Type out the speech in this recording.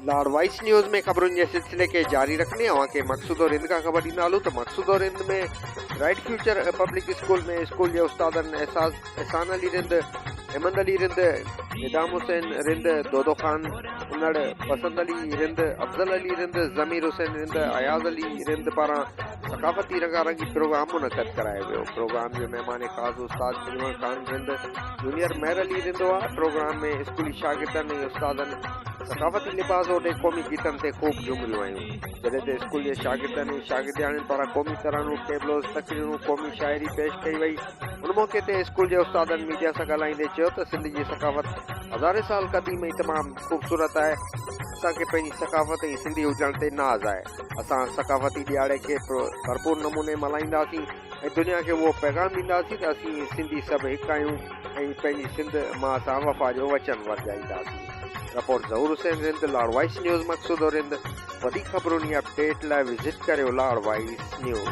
Lahore wise news में खबरों के सिलसिले के जारी रखने के मकसूद और हिंद का खबर ॾींदा हलूं त मकसूद और हिंद में राइट फ्यूचर पब्लिक स्कूल में स्कूल के उस्तादनि एहसान अली रिंद, अहमद अली रिंद, निदाम हुसैन रिंद, दोदो खान उन्नड़, पसंद अली रिंद, अफजल अली रिंद, ज़मीर हुसैन रिंद, अयाज अली रिंद पारां सकाफ़ती रंगारंगी प्रोग्राम मुनक़द करायो वियो। प्रोग्राम जो मेहमान ख़ास उस्ताद मिलवर खान रिंद, जूनियर महर अली रिंद हुआ। प्रोग्राम में स्कूली शागिर्दनि ऐं उस्तादनि सकाफ़ती लिबास ओडे क़ौमी गीतनि ते ख़ूब झूमियूं आयूं। जॾहिं त स्कूल जे शागिर्दनि ऐं शागिर्दियाणियुनि पारां क़ौमी तरानूं, टेबलोस, तक़रीरूं, क़ौमी शाइरी पेश कई वई। उन मौक़े ते स्कूल जे उस्तादनि मीडिया सां ॻाल्हाईंदे चयो त सिंध जी सकाफ़त हज़ारे साल क़दीम ऐं तमामु ख़ूबसूरत आहे। असांखे पंहिंजी सकाफ़त ऐं सिंधी हुजण ते नाज़ आहे। असां सकाफ़ती ॾियारे खे भरपूर नमूने मल्हाईंदासीं ऐं दुनिया खे उहो पैगाम ॾींदासीं त असीं सिंधी सभु हिकु आहियूं ऐं पंहिंजी सिंध मां असां वफ़ा जो वचन वरजाईंदासीं। रिपोर्ट ज़हूर हुसैन रिंद, लाहौर वाइस न्यूज़ मकसूद और रिंद। वधीक ख़बरुनि या अपडेट लाइ विज़िट करियो लाहौर वाइस न्यूज़।